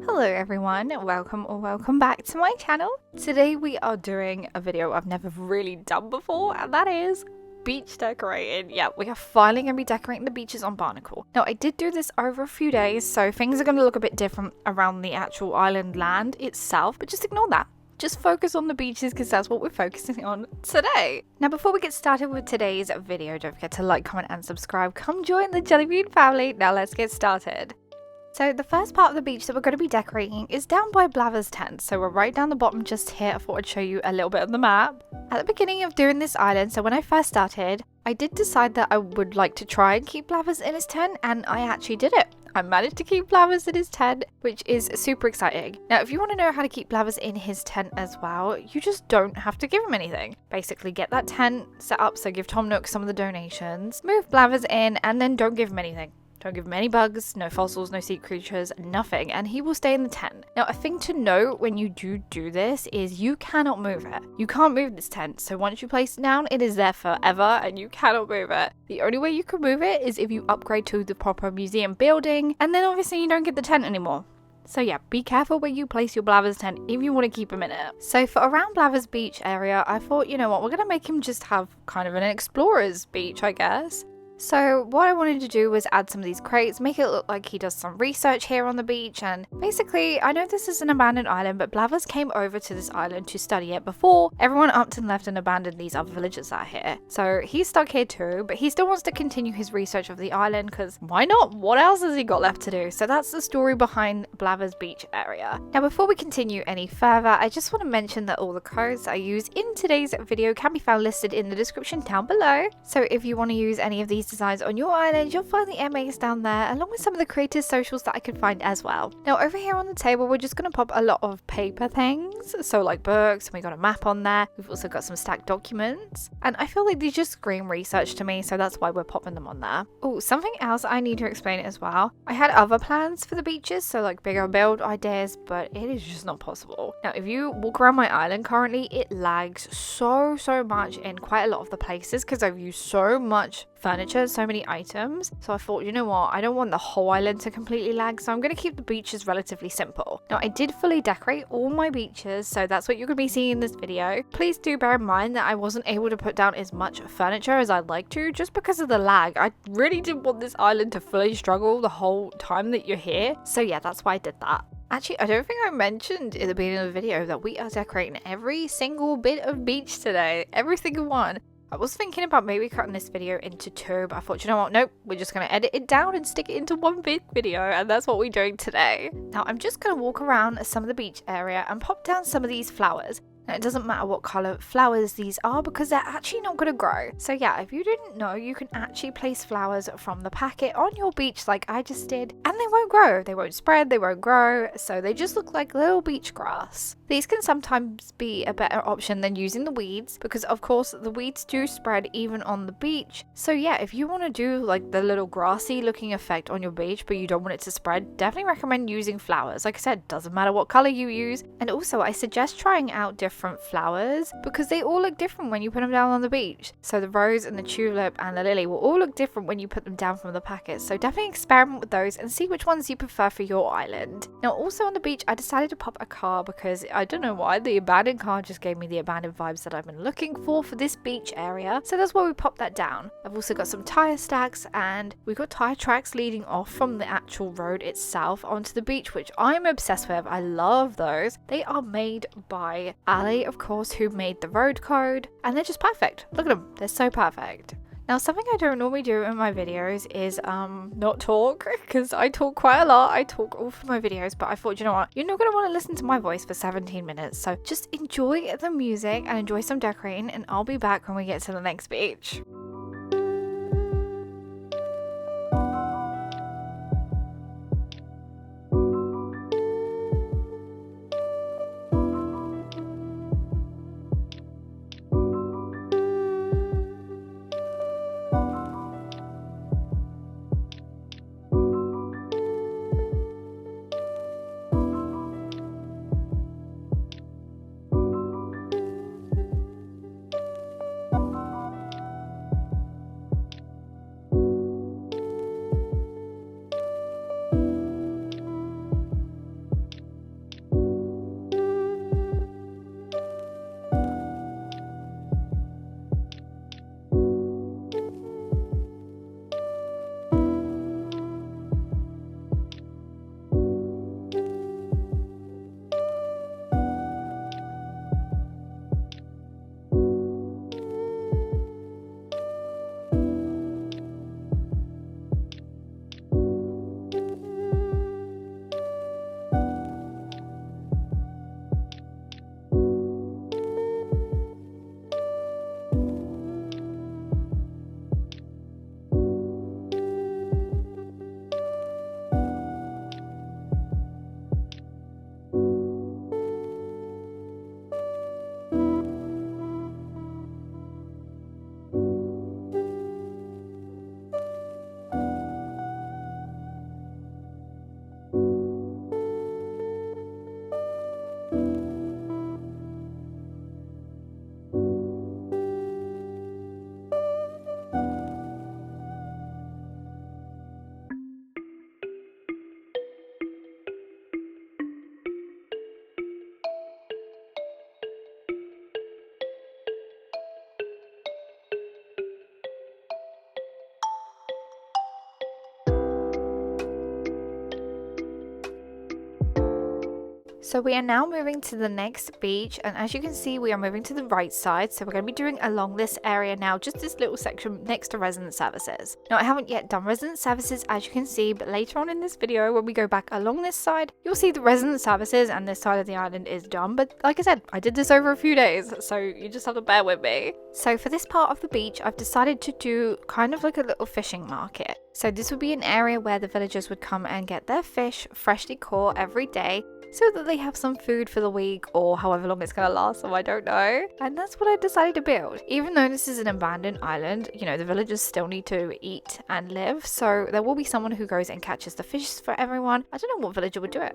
Hello everyone, welcome back to my channel. Today we are doing a video I've never really done before, and that is beach decorating. Yeah, we are finally going to be decorating the beaches on Barnacle. Now I did do this over a few days, so things are going to look a bit different around the actual island land itself, but just ignore that. Just focus on the beaches because that's what we're focusing on today. Now before we get started with today's video, don't forget to like, comment and subscribe. Come join the Jellybean family. Now let's get started. So the first part of the beach that we're going to be decorating is down by Blaver's tent. So we're right down the bottom just here. I thought I'd show you a little bit of the map. At the beginning of doing this island, so when I first started, I did decide that I would like to try and keep Blaver's in his tent, and I actually did it. I managed to keep Blaver's in his tent, which is super exciting. Now, if you want to know how to keep Blaver's in his tent as well, you just don't have to give him anything. Basically, get that tent set up, so give Tom Nook some of the donations, move Blaver's in, and then don't give him anything. Don't give him any bugs, no fossils, no sea creatures, nothing, and he will stay in the tent. Now, a thing to note when you do this is you cannot move it. You can't move this tent, so once you place it down, it is there forever and you cannot move it. The only way you can move it is if you upgrade to the proper museum building, and then obviously you don't get the tent anymore. So yeah, be careful where you place your Blaver's tent if you want to keep him in it. So for around Blaver's beach area, I thought, you know what, we're going to make him just have kind of an explorer's beach, I guess. So what I wanted to do was add some of these crates, make it look like he does some research here on the beach, and basically, I know this is an abandoned island, but Blaver's came over to this island to study it before everyone upped and left and abandoned these other villages that are here. So he's stuck here too, but he still wants to continue his research of the island because why not? What else has he got left to do? So that's the story behind Blaver's beach area. Now before we continue any further, I just want to mention that all the codes I use in today's video can be found listed in the description down below. So if you want to use any of these designs on your island, you'll find the MAs down there along with some of the creators' socials that I can find as well. Now over here on the table we're just going to pop a lot of paper things, so like books, and we got a map on there. We've also got some stacked documents, and I feel like these just scream research to me, so that's why we're popping them on there. Oh, something else I need to explain as well. I had other plans for the beaches, so like bigger build ideas, but it is just not possible. Now if you walk around my island currently, it lags so much in quite a lot of the places because I've used so much furniture, so many items. So I thought, you know what, I don't want the whole island to completely lag, so I'm going to keep the beaches relatively simple. Now I did fully decorate all my beaches, so that's what you're going to be seeing in this video. Please do bear in mind that I wasn't able to put down as much furniture as I'd like to just because of the lag. I really didn't want this island to fully struggle the whole time that you're here, so yeah, that's why I did that. Actually, I don't think I mentioned in the beginning of the video that we are decorating every single bit of beach today, every single one. I was thinking about maybe cutting this video into two, but I thought, you know what, nope, we're just going to edit it down and stick it into one big video, and that's what we're doing today. Now, I'm just going to walk around some of the beach area and pop down some of these flowers. Now, it doesn't matter what colour flowers these are because they're actually not going to grow. So yeah, if you didn't know, you can actually place flowers from the packet on your beach like I just did, and they won't grow, they won't spread, they won't grow, so they just look like little beach grass. These can sometimes be a better option than using the weeds because of course the weeds do spread even on the beach. So yeah, if you want to do like the little grassy looking effect on your beach but you don't want it to spread, definitely recommend using flowers. Like I said, doesn't matter what colour you use, and also I suggest trying out different flowers because they all look different when you put them down on the beach. So the rose and the tulip and the lily will all look different when you put them down from the packet, so definitely experiment with those and see which ones you prefer for your island. Now also on the beach I decided to pop a car because I don't know why, the abandoned car just gave me the abandoned vibes that I've been looking for this beach area, so that's why we popped that down. I've also got some tire stacks, and we've got tire tracks leading off from the actual road itself onto the beach, which I'm obsessed with. I love those. They are made by Ali, of course, who made the road code, and they're just perfect. Look at them, they're so perfect. Now something I don't normally do in my videos is not talk, because I talk quite a lot. I talk all for my videos, but I thought, you know what, you're not going to want to listen to my voice for 17 minutes, so just enjoy the music and enjoy some decorating, and I'll be back when we get to the next beach. So we are now moving to the next beach, and as you can see we are moving to the right side, so we're going to be doing along this area now, just this little section next to resident services. Now I haven't yet done resident services as you can see, but later on in this video when we go back along this side you'll see the resident services and this side of the island is done. But like I said, I did this over a few days, so you just have to bear with me. So for this part of the beach I've decided to do kind of like a little fishing market. So this would be an area where the villagers would come and get their fish freshly caught every day, so that they have some food for the week or however long it's going to last, so I don't know. And that's what I decided to build. Even though this is an abandoned island, you know, the villagers still need to eat and live, so there will be someone who goes and catches the fish for everyone. I don't know what villager would do it.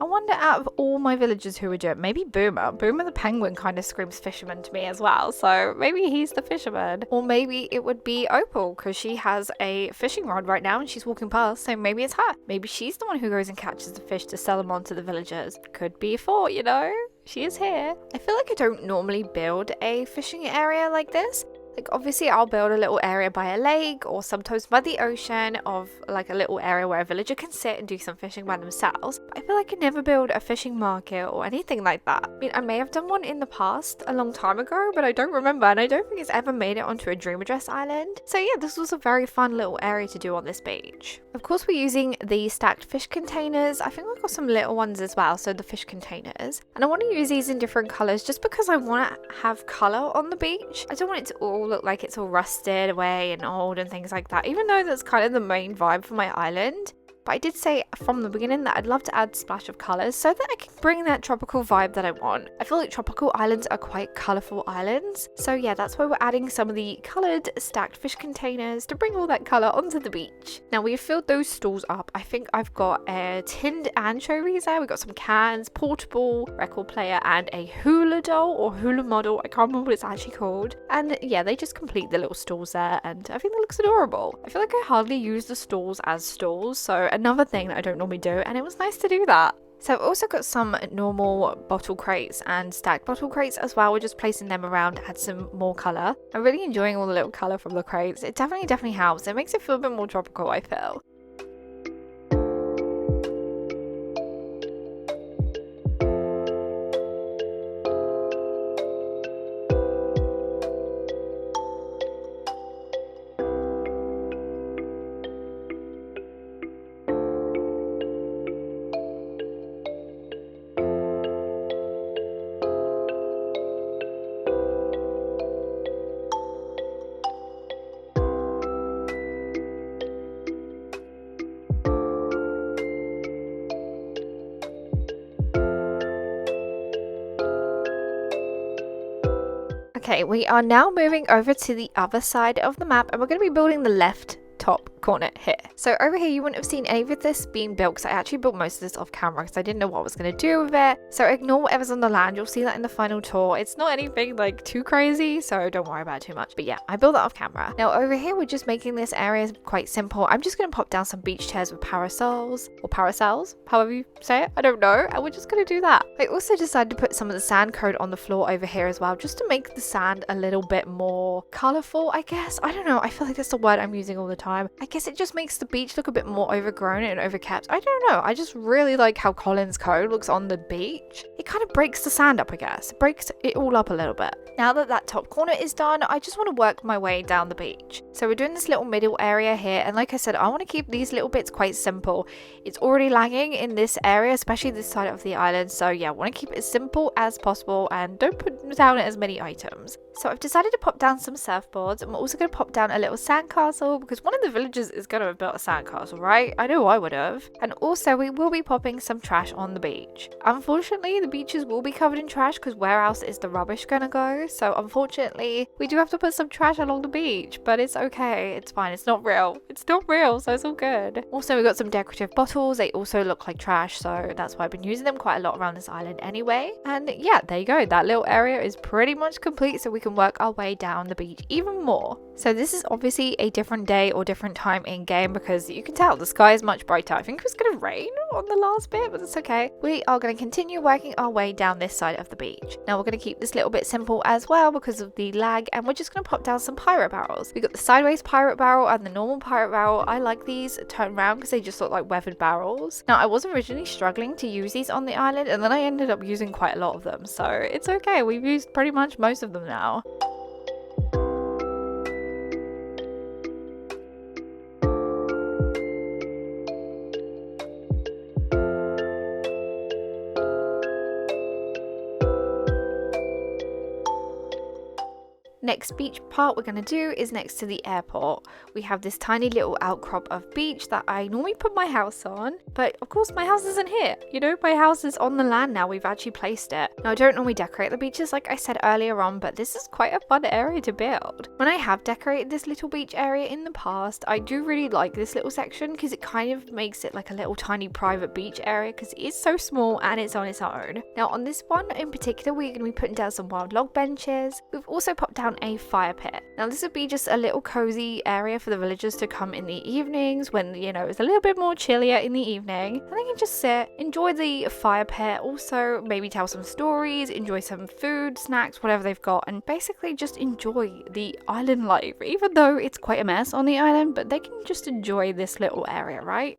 I wonder out of all my villagers who would do it, maybe Boomer. Boomer the penguin kind of screams fisherman to me as well, so maybe he's the fisherman. Or maybe it would be Opal, because she has a fishing rod right now and she's walking past, so maybe it's her. Maybe she's the one who goes and catches the fish to sell them on to the villagers. Could be a thought, you know? She is here. I feel like I don't normally build a fishing area like this. Like obviously I'll build a little area by a lake or sometimes by the ocean of like a little area where a villager can sit and do some fishing by themselves. But I feel like I never build a fishing market or anything like that. I mean, I may have done one in the past a long time ago, but I don't remember, and I don't think it's ever made it onto a Dream Address island. So yeah, this was a very fun little area to do on this beach. Of course we're using the stacked fish containers. I think I've got some little ones as well, so the fish containers. And I want to use these in different colours just because I want to have colour on the beach. I don't want it to all look like it's all rusted away and old and things like that, even though that's kind of the main vibe for my island. But I did say from the beginning that I'd love to add a splash of colours so that I can bring that tropical vibe that I want. I feel like tropical islands are quite colourful islands. So yeah, that's why we're adding some of the coloured stacked fish containers to bring all that colour onto the beach. Now we've filled those stalls up. I think I've got a tinned anchovies there. We've got some cans, portable record player and a hula doll or hula model. I can't remember what it's actually called. And yeah, they just complete the little stalls there and I think that looks adorable. I feel like I hardly use the stalls as stalls, so another thing that I don't normally do, and it was nice to do that. So I've also got some normal bottle crates and stacked bottle crates as well. We're just placing them around to add some more colour. I'm really enjoying all the little colour from the crates. It definitely helps. It makes it feel a bit more tropical, I feel. Okay, we are now moving over to the other side of the map and we're going to be building the left top corner here. So over here you wouldn't have seen any of this being built because I actually built most of this off camera because I didn't know what I was going to do with it. So ignore whatever's on the land, you'll see that in the final tour. It's not anything like too crazy, so don't worry about it too much. But yeah, I built that off camera. Now over here we're just making this area quite simple. I'm just going to pop down some beach chairs with parasols, or parasels, however you say it, I don't know, and we're just going to do that. I also decided to put some of the sand coat on the floor over here as well, just to make the sand a little bit more colourful, I guess. I don't know, I feel like that's the word I'm using all the time. I guess it just makes the beach look a bit more overgrown and overkept. I don't know, I just really like how Colin's code looks on the beach. It kind of breaks the sand up, I guess. It breaks it all up a little bit. Now that that top corner is done, I just want to work my way down the beach. So we're doing this little middle area here, and like I said, I want to keep these little bits quite simple. It's already lagging in this area, especially this side of the island, so yeah, I want to keep it as simple as possible and don't put down as many items. So I've decided to pop down some surfboards. I'm also going to pop down a little sandcastle because one of the villagers is going to have built a sandcastle, right? I know I would have. And also we will be popping some trash on the beach. Unfortunately, the beaches will be covered in trash because where else is the rubbish going to go? So unfortunately, we do have to put some trash along the beach, but it's okay. It's fine. It's not real. It's not real, so it's all good. Also, we got some decorative bottles. They also look like trash, so that's why I've been using them quite a lot around this island anyway. And yeah, there you go. That little area is pretty much complete, so we can can work our way down the beach even more. So this is obviously a different day or different time in game because you can tell the sky is much brighter. I think it was going to rain on the last bit, but that's okay. We are going to continue working our way down this side of the beach. Now we're going to keep this little bit simple as well because of the lag, and we're just going to pop down some pirate barrels. We got the sideways pirate barrel and the normal pirate barrel. I like these turned around because they just look like weathered barrels. Now I was originally struggling to use these on the island, and then I ended up using quite a lot of them, so it's okay. We've used pretty much most of them now. Next beach part we're going to do is next to the airport. We have this tiny little outcrop of beach that I normally put my house on, but of course my house isn't here. You know, my house is on the land now. We've actually placed it. Now I don't normally decorate the beaches like I said earlier on, but this is quite a fun area to build. When I have decorated this little beach area in the past, I do really like this little section because it kind of makes it like a little tiny private beach area because it is so small and it's on its own. Now on this one in particular, we're going to be putting down some wild log benches. We've also popped down a fire pit. Now this would be just a little cozy area for the villagers to come in the evenings when, you know, it's a little bit more chillier in the evening, and they can just sit, enjoy the fire pit, also maybe tell some stories, enjoy some food, snacks, whatever they've got, and basically just enjoy the island life, even though it's quite a mess on the island, but they can just enjoy this little area, right?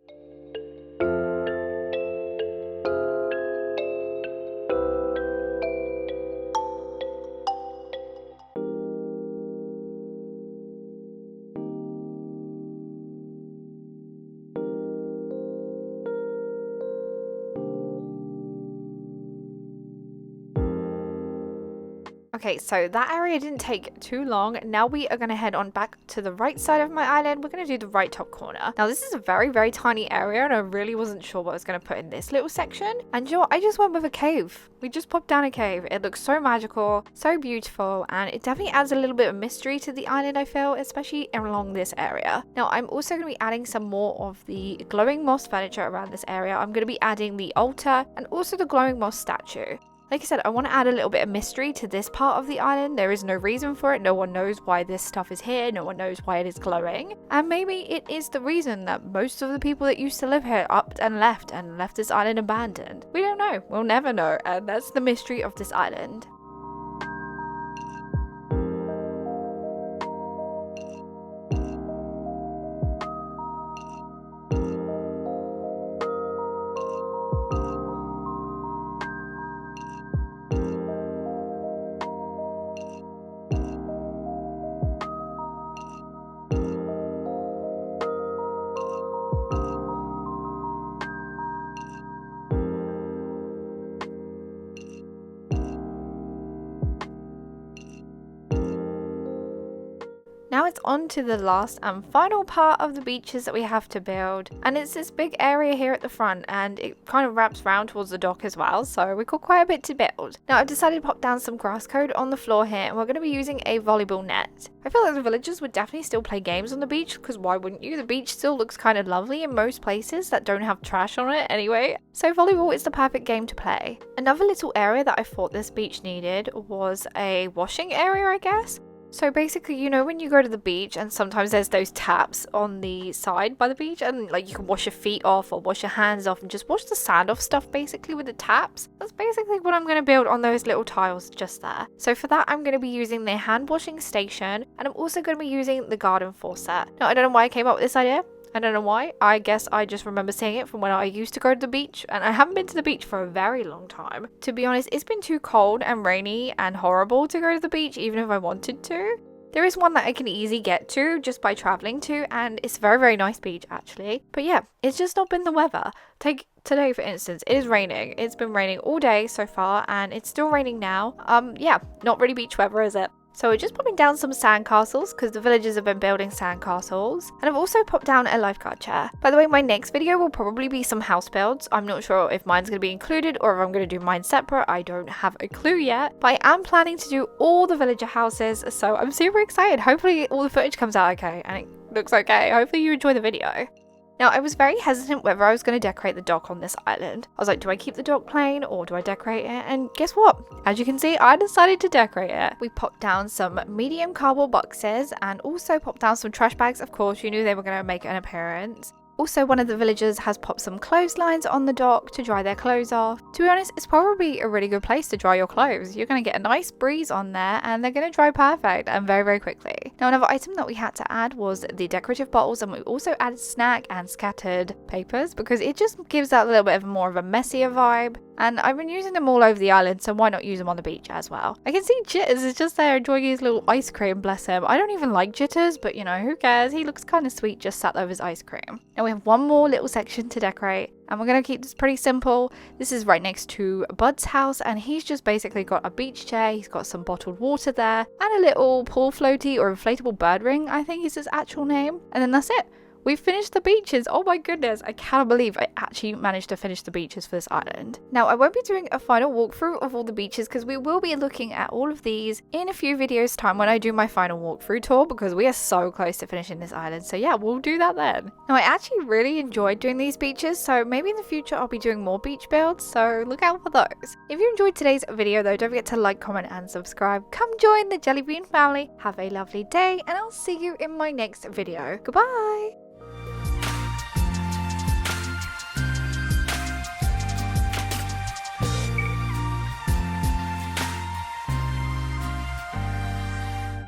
Okay, so that area didn't take too long. Now we are going to head on back to the right side of my island. We're going to do the right top corner. Now this is a very, very tiny area, and I really wasn't sure what I was going to put in this little section. And you know what? I just went with a cave. We just popped down a cave. It looks so magical, so beautiful, and it definitely adds a little bit of mystery to the island, I feel, especially along this area. Now I'm also going to be adding some more of the glowing moss furniture around this area. I'm going to be adding the altar and also the glowing moss statue. Like I said, I want to add a little bit of mystery to this part of the island. There is no reason for it. No one knows why this stuff is here. No one knows why it is glowing. And maybe it is the reason that most of the people that used to live here upped and left this island abandoned. We don't know. We'll never know. And that's the mystery of this island. Now it's on to the last and final part of the beaches that we have to build, and it's this big area here at the front, and it kind of wraps round towards the dock as well, so we've got quite a bit to build. Now I've decided to pop down some grass code on the floor here, and we're going to be using a volleyball net. I feel like the villagers would definitely still play games on the beach, because why wouldn't you? The beach still looks kind of lovely in most places that don't have trash on it anyway, so volleyball is the perfect game to play. Another little area that I thought this beach needed was a washing area, I guess. So basically, you know, when you go to the beach and sometimes there's those taps on the side by the beach, and like you can wash your feet off or wash your hands off and just wash the sand off stuff basically with the taps. That's basically what I'm going to build on those little tiles just there. So for that, I'm going to be using the hand washing station, and I'm also going to be using the garden faucet. Now I don't know why I came up with this idea. I don't know why. I guess I just remember seeing it from when I used to go to the beach, and I haven't been to the beach for a very long time. To be honest, it's been too cold and rainy and horrible to go to the beach even if I wanted to. There is one that I can easily get to just by traveling to, and it's a very, very nice beach actually. But yeah, it's just not been the weather. Take today for instance, it is raining. It's been raining all day so far, and it's still raining now. Yeah, not really beach weather, is it? So we're just popping down some sandcastles because the villagers have been building sandcastles. And I've also popped down a lifeguard chair. By the way, my next video will probably be some house builds. I'm not sure if mine's going to be included or if I'm going to do mine separate. I don't have a clue yet. But I am planning to do all the villager houses, so I'm super excited. Hopefully all the footage comes out okay and it looks okay. Hopefully you enjoy the video. Now, I was very hesitant whether I was going to decorate the dock on this island. I was like, do I keep the dock plain or do I decorate it? And guess what? As you can see, I decided to decorate it. We popped down some medium cardboard boxes and also popped down some trash bags. Of course, you knew they were going to make an appearance. Also, one of the villagers has popped some clotheslines on the dock to dry their clothes off. To be honest, it's probably a really good place to dry your clothes. You're going to get a nice breeze on there and they're going to dry perfect and very, very quickly. Now, another item that we had to add was the decorative bottles, and we also added snack and scattered papers because it just gives that a little bit of more of a messier vibe. And I've been using them all over the island, so why not use them on the beach as well? I can see Jitters is just there enjoying his little ice cream, bless him. I don't even like Jitters, but you know, who cares? He looks kind of sweet just sat there with his ice cream. Now we have one more little section to decorate, and we're going to keep this pretty simple. This is right next to Bud's house, and he's just basically got a beach chair. He's got some bottled water there, and a little pool floaty or inflatable bird ring, I think is his actual name. And then that's it. We've finished the beaches. Oh my goodness, I cannot believe I actually managed to finish the beaches for this island. Now, I won't be doing a final walkthrough of all the beaches because we will be looking at all of these in a few videos time when I do my final walkthrough tour, because we are so close to finishing this island. So yeah, we'll do that then. Now, I actually really enjoyed doing these beaches, so maybe in the future I'll be doing more beach builds, so look out for those. If you enjoyed today's video though, don't forget to like, comment and subscribe. Come join the Jellybean family. Have a lovely day and I'll see you in my next video. Goodbye!